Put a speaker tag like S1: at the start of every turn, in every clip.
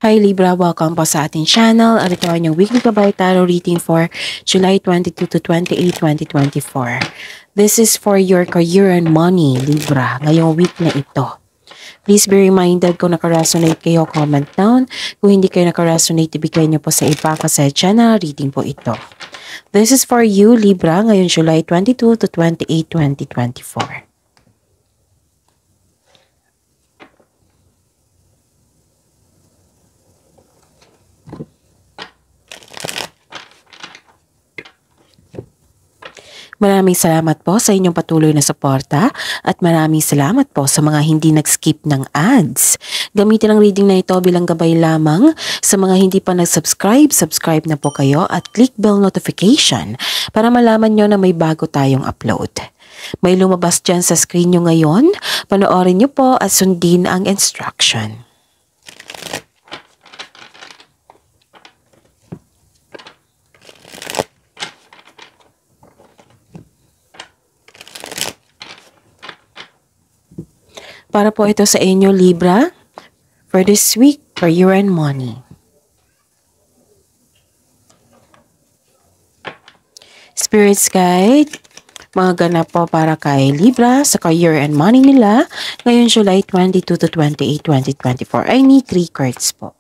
S1: Hi Libra, welcome po sa ating channel. Ito ang inyong weekly Gabay Tarot reading for July 22 to 28, 2024. This is for your career and money, Libra, ngayong week na ito. Please be reminded kung nakaresonate kayo, comment down. Kung hindi kayo nakaresonate, ibigay niyo po sa iba kasi channel reading po ito. This is for you, Libra, ngayong July 22 to 28, 2024. Maraming salamat po sa inyong patuloy na suporta at maraming salamat po sa mga hindi nag-skip ng ads. Gamitin ang reading na ito bilang gabay lamang. Sa mga hindi pa nag-subscribe, subscribe na po kayo at click bell notification para malaman nyo na may bago tayong upload. May lumabas dyan sa screen nyo ngayon. Panoorin nyo po at sundin ang instruction. Para po ito sa inyo, Libra, for this week, career and money. Spirits Guide, mga ganap po para kay Libra sa career and money nila ngayon July 22 to 28, 2024. I need 3 cards po.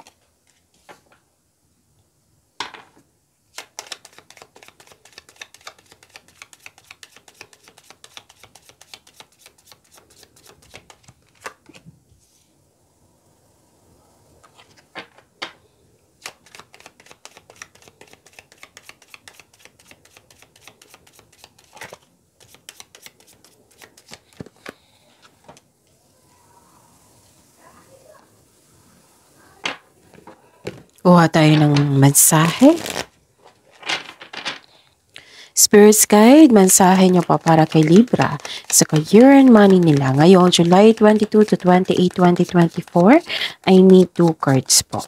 S1: Kuha tayo ng mensahe. Spirits Guide, mensahe nyo pa para kay Libra sa career and money nila ngayon July 22 to 28, 2024. I need 2 cards po.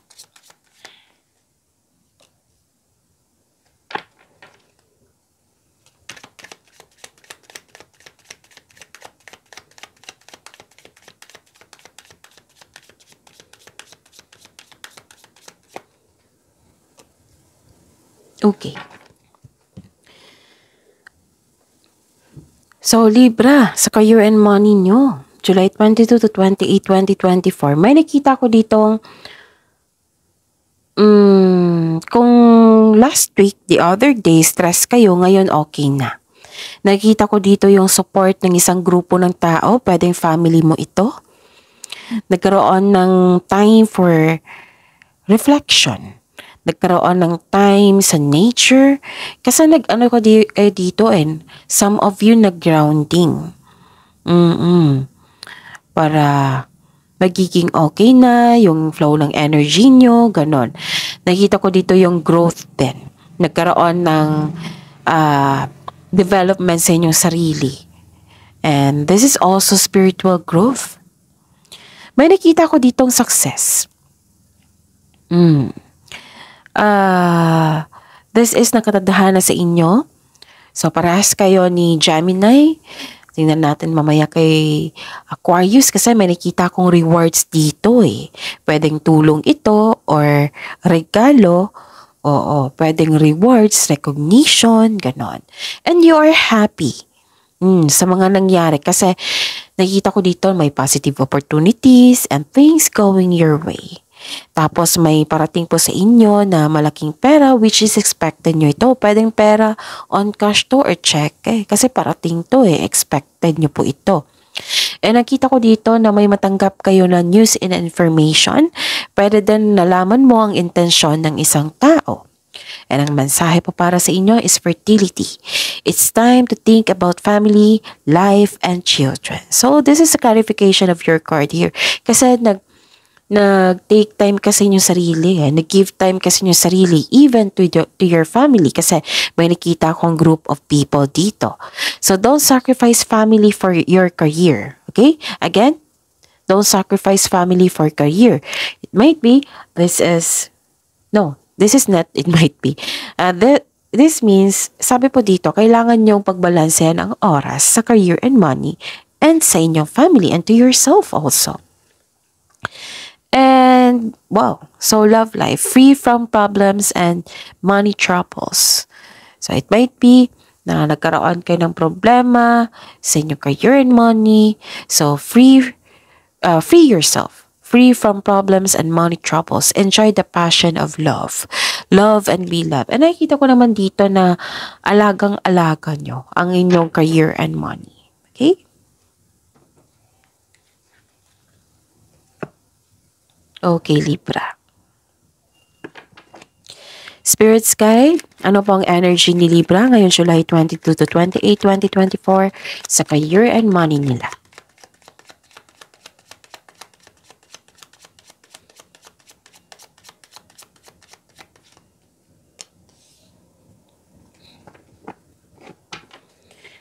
S1: Okay. So, Libra, sa career and money nyo, July 22 to 28, 2024, may nakita ko ditong, kung last week, the other day, stress kayo, ngayon okay na. Nakita ko dito yung support ng isang grupo ng tao, pwedeng family mo ito. Nagkaroon ng time for reflection. Nagkaroon ng time sa nature. Kasi nag-ano ko dito some of you nag-grounding. Para magiging okay na, yung flow ng energy nyo, ganon. Nakita ko dito yung growth din. Nagkaroon ng development sa inyong sarili. And this is also spiritual growth. May nakita ko ditong success. This is nakatadhana sa inyo. So, parehas kayo ni Gemini. Tingnan natin mamaya kay Aquarius kasi may nakita akong rewards dito eh. Pwedeng tulong ito or regalo. Oo, pwedeng rewards, recognition, ganon. And you are happy sa mga nangyari kasi nakita ko dito may positive opportunities and things going your way. Tapos may parating po sa inyo na malaking pera which is expected nyo ito. Pwedeng pera on cash to or check kasi parating to expected nyo po ito. And nakita ko dito na may matanggap kayo na news and information. Pwede din nalaman mo ang intensyon ng isang tao. And ang mensahe po para sa inyo is fertility. It's time to think about family, life, and children. So this is a clarification of your card here. Kasi nag-take time kasi yung sarili. Nag-give time kasi yung sarili even to your family kasi may nakita akong group of people dito. So, don't sacrifice family for your career. Okay? Again, don't sacrifice family for career. It might be, this is not, it might be. This means, sabi po dito, kailangan nyong pagbalansehan ang oras sa career and money and sa inyong family and to yourself also. And, wow, so love life, free from problems and money troubles. So, it might be na nagkaroon kayo ng problema sa inyong career and money. So, free yourself. Free from problems and money troubles. Enjoy the passion of love. Love and be loved. And nakikita ko naman dito na alagang-alaga nyo ang inyong career and money. Okay? Okay, Libra. Spirit Sky, ano po ang energy ni Libra ngayon July 22 to 28, 2024 sa career and money nila?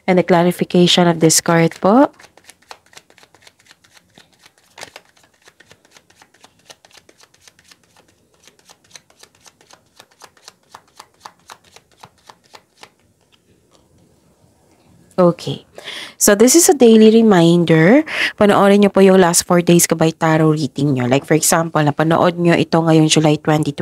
S1: And the clarification of this card po. Okay. So, this is a daily reminder. Panoorin nyo po yung last 4 days kabay tarot reading nyo. Like, for example, napanood nyo ito ngayong July 22,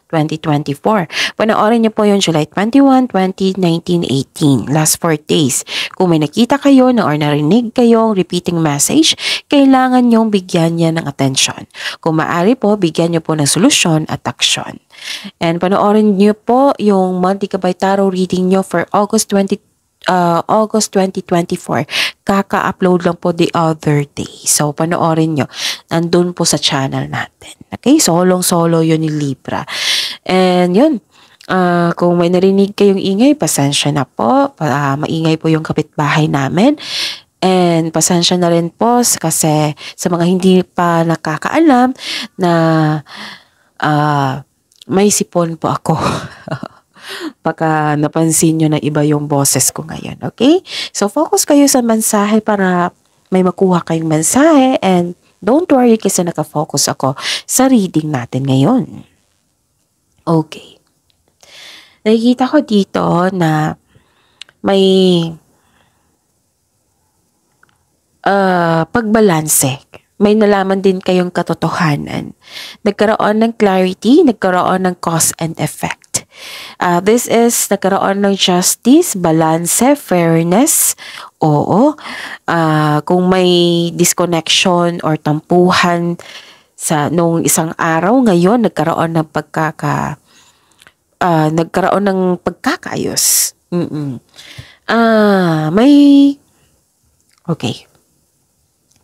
S1: 2024. Panoorin nyo po yung July 21, 20, 19, 18. Last 4 days. Kung may nakita kayo na or narinig kayong repeating message, kailangan nyong bigyan niya ng atensyon. Kung maaari po, bigyan nyo po ng solusyon at aksyon. And panoorin nyo po yung monthly kabay tarot reading nyo for August 2024. Kaka-upload lang po the other day. So, panoorin nyo. Nandun po sa channel natin. Okay? Solong-solo yun ni Libra. And yun. Kung may narinig kayong ingay, pasensya na po. Maingay po yung kapitbahay namin. And pasensya na rin po kasi sa mga hindi pa nakakaalam na may sipon po ako. Baka napansin nyo na iba yung boses ko ngayon. Okay? So, focus kayo sa mensahe para may makuha kayong mensahe. And don't worry kasi nakafocus ako sa reading natin ngayon. Okay. Nakikita ko dito na may pagbalanse. May nalaman din kayong katotohanan. Nagkaroon ng clarity, nagkaroon ng cause and effect. This is nagkaroon ng justice, balance, fairness. Oo. Kung may disconnection or tampuhan sa nung isang araw, ngayon nagkaroon ng pagkakaayos. Okay.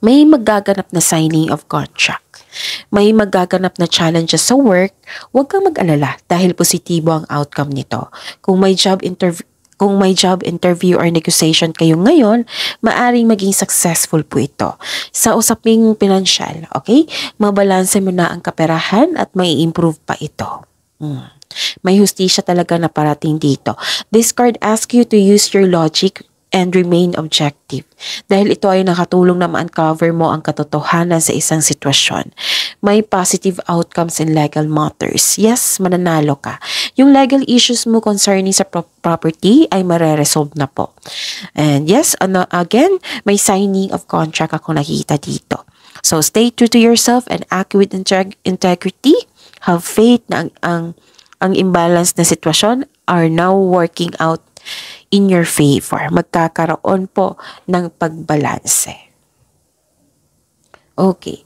S1: May magaganap na signing of contract. May magaganap na challenges sa work, huwag kang mag-alala dahil positibo ang outcome nito. Kung may job interview or negotiation kayo ngayon, maaring maging successful po ito. Sa usaping pinansyal, okay? Mabalanse mo na ang kaperahan at may improve pa ito. May hustisya talaga na parating dito. This card asks you to use your logic and remain objective. Dahil ito ay nakatulong na ma-uncover mo ang katotohanan sa isang sitwasyon. May positive outcomes in legal matters. Yes, mananalo ka. Yung legal issues mo concerning sa property ay mareresolve na po. And yes, again, may signing of contract ako nakita dito. So stay true to yourself and act with integrity. Have faith na ang imbalance na sitwasyon are now working out in your favor. Magkakaroon po ng pagbalanse. Okay.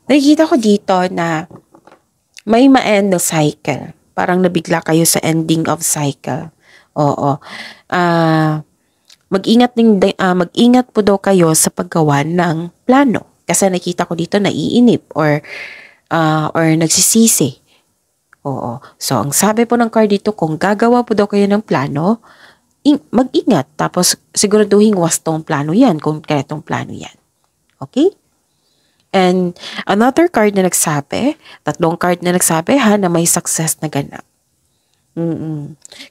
S1: Nakikita ko dito na may ma-end ng cycle. Parang nabigla kayo sa ending of cycle. Oo. Mag-ingat po daw kayo sa paggawa ng plano. Kasi nakita ko dito naiinip or nagsisisi. Oo. So, ang sabi po ng card dito, kung gagawa po daw kayo ng plano, mag-ingat. Tapos, siguraduhin wastong plano yan, konkretong plano yan. Okay? And, another card na nagsabi, tatlong card na nagsabi na may success na ganap.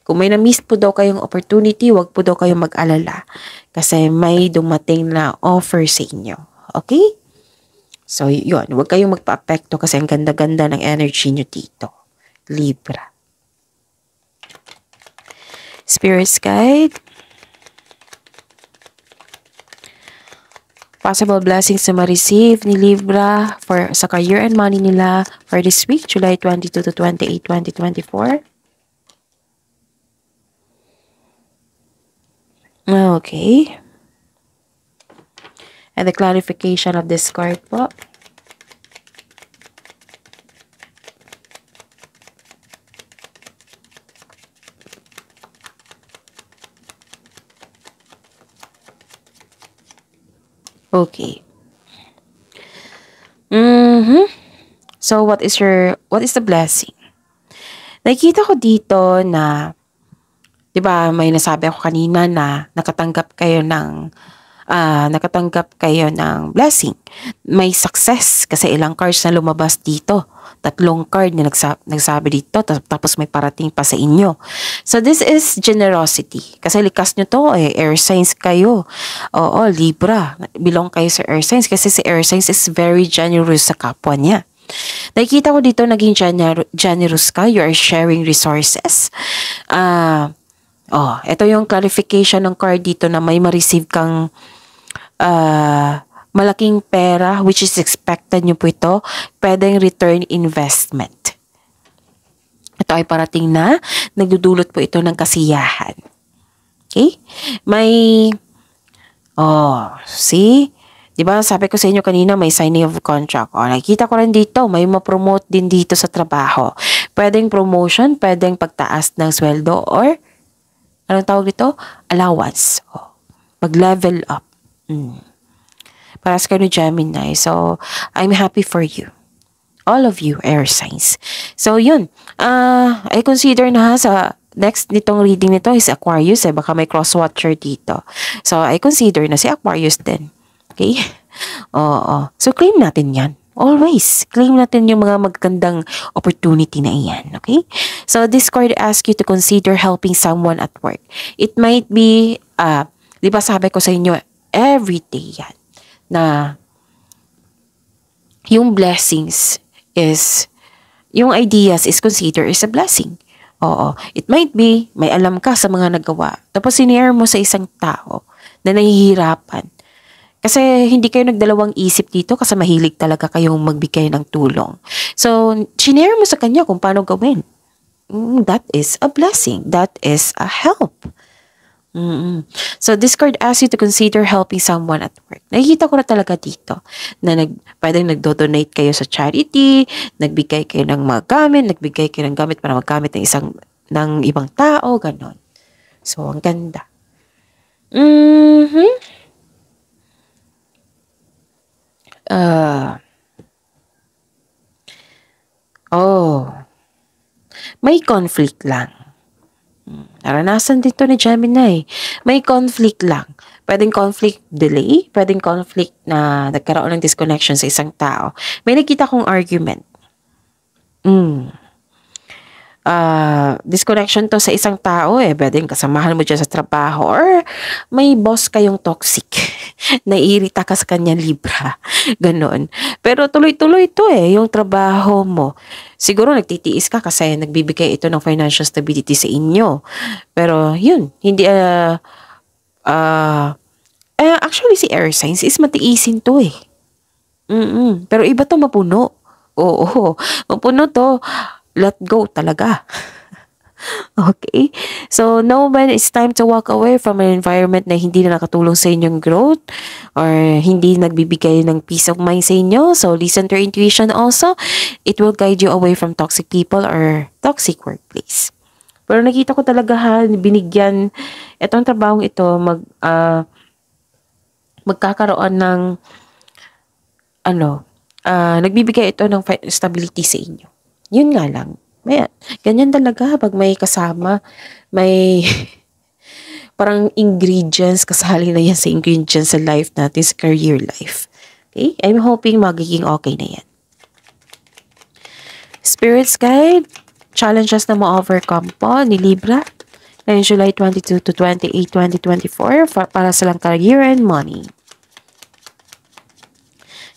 S1: Kung may na-miss po daw kayong opportunity, wag po daw kayong mag-alala. Kasi may dumating na offer sa inyo. Okay? So, yun. Huwag kayong magpa-apekto kasi ang ganda-ganda ng energy nyo dito. Libra. Spirit guide. Possible blessings na ma-receive ni Libra sa career and money nila for this week, July 22 to 28, 2024. Okay. And the clarification of this card po. Okay. So what is the blessing? Nakikita ko dito na 'di ba may nasabi ako kanina na nakatanggap kayo ng blessing. May success kasi ilang cards na lumabas dito. 3 card na nagsabi dito tapos may parating pa sa inyo. So this is generosity. Kasi likas nyo to air signs kayo. Oo, Libra. Belong kayo sa air signs kasi si air signs is very generous sa kapwa niya. Nakikita ko dito naging generous ka. You are sharing resources. Ito yung clarification ng card dito na may ma-receive kang malaking pera which is expected nyo po ito. Pwedeng return investment. Ito ay parating na nagdudulot po ito ng kasiyahan. Okay? See? Diba sabi ko sa inyo kanina may signing of contract. Nakikita ko rin dito, may ma-promote din dito sa trabaho. Pwedeng promotion, pwedeng pagtaas ng sweldo or anong tawag dito? Allowance. Mag-level up. Para sa kayo ni Gemini. So, I'm happy for you. All of you, air signs. So, yun. I consider na sa next nitong reading nito is Aquarius. Baka may cross-watcher dito. So, I consider na si Aquarius din. Okay? Oo. So, claim natin yan. Always. Claim natin yung mga magandang opportunity na iyan. Okay? So, this card asks you to consider helping someone at work. It might be, di ba sabi ko sa inyo, every day yan, na yung blessings is, yung ideas is considered as a blessing. Oo. It might be, may alam ka sa mga nagawa. Tapos sinare mo sa isang tao na nahihirapan. Kasi hindi kayo nagdalawang isip dito kasi mahilig talaga kayong magbigay ng tulong. So, sinare mo sa kanya kung paano gawin. That is a blessing. That is a help. So, this card asks you to consider helping someone at work. Nakikita ko na talaga dito na pwedeng nagdo-donate kayo sa charity, nagbigay kayo ng mga gamit, nagbigay kayo ng gamit para magamit ng ibang tao, ganon. So, ang ganda. May conflict lang. Naranasan dito ni Gemini. May conflict lang. Pwedeng conflict delay, pwedeng conflict na nagkaroon ng disconnection sa isang tao. May nakita kong argument. Disconnection to sa isang tao pwedeng kasamahan mo dyan sa trabaho or may boss kayong toxic. Naiirita ka sa kanya, Libra. Ganon. Pero tuloy-tuloy to yung trabaho mo. Siguro nagtitiis ka kasi nagbibigay ito ng financial stability sa inyo. Pero yun, hindi actually si air signs is matiisin to Pero iba to mapuno. Oo, mapuno to. Let go talaga. Okay? So, know when it's time to walk away from an environment na hindi na nakatulong sa inyong growth or hindi nagbibigay ng peace of mind sa inyo. So, listen to your intuition also. It will guide you away from toxic people or toxic workplace. Pero nakita ko talaga binigyan itong trabahong ito magkakaroon ng nagbibigay ito ng stability sa inyo. Yun nga lang. Ganyan talaga pag may kasama, may parang ingredients, kasali na yan sa ingredients sa life natin, sa career life. Okay? I'm hoping magiging okay na yan. Spirits guide, challenges na ma-overcome po ni Libra ngayong July 22 to 28, 2024 para sa lang career and money.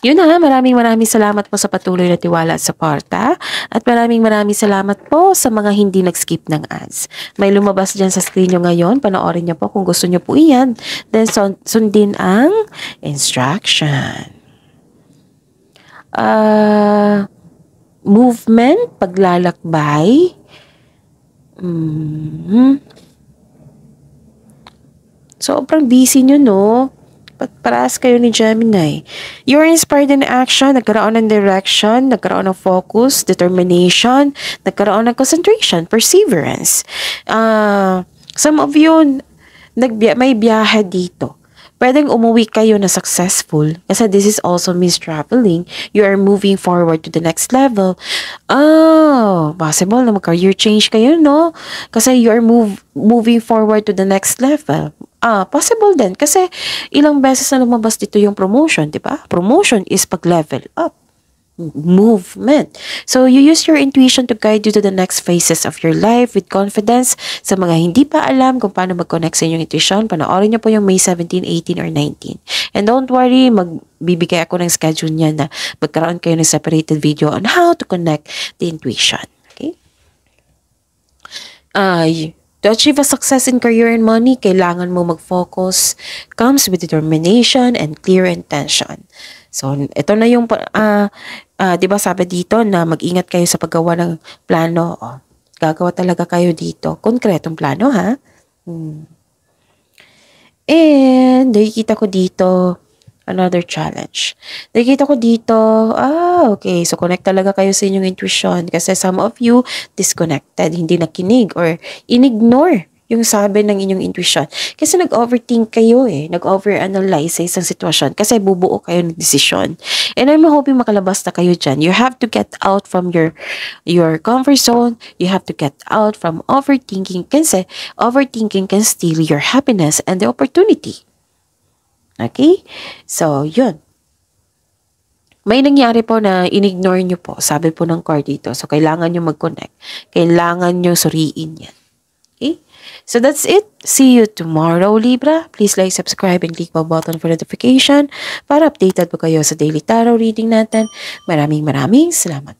S1: Yun na, maraming salamat po sa patuloy na tiwala at suporta. At maraming salamat po sa mga hindi nag-skip ng ads. May lumabas dyan sa screen nyo ngayon. Panoorin nyo po kung gusto nyo po iyan. Then sundin ang instruction. Movement, paglalakbay. Sobrang busy nyo, no? Parehas kayo ni Gemini. You're inspired in action, nagkaroon ng direction, nagkaroon ng focus, determination, nagkaroon ng concentration, perseverance. Some of you, may biyahe dito. Pwedeng umuwi kayo na successful kasi this is also means traveling. You are moving forward to the next level. Possible na mag-career change kayo, no? Kasi you are moving forward to the next level. Possible din kasi ilang beses na lumabas dito yung promotion, di ba? Promotion is pag-level up. Movement. So, you use your intuition to guide you to the next phases of your life with confidence. Sa mga hindi pa alam kung paano mag-connect sa inyong intuition, panoorin niyo po yung May 17, 18, or 19. And don't worry, magbibigay ako ng schedule niya na magkaroon kayo ng separated video on how to connect the intuition. Okay? To achieve a success in career and money, kailangan mo mag-focus, comes with determination and clear intention. So, ito na yung, di ba sabi dito na mag-ingat kayo sa paggawa ng plano. Gagawa talaga kayo dito. Konkretong plano, ha? And, nakikita ko dito, another challenge. Nakikita ko dito, okay. So, connect talaga kayo sa inyong intuition kasi some of you disconnected, hindi nakinig or inignore yung sabi ng inyong intuition. Kasi nag-overthink kayo nag-overanalyze sa isang sitwasyon kasi bubuo kayo ng desisyon. And I'm hoping makalabas na kayo dyan. You have to get out from your comfort zone. You have to get out from overthinking kasi overthinking can steal your happiness and the opportunity. Okay? So, yun. May nangyari po na in-ignore nyo po. Sabi po ng card dito. So, kailangan nyo mag-connect. Kailangan nyo suriin yan. Okay? So, that's it. See you tomorrow, Libra. Please like, subscribe, and click the button for notification para updated po kayo sa daily tarot reading natin. Maraming salamat.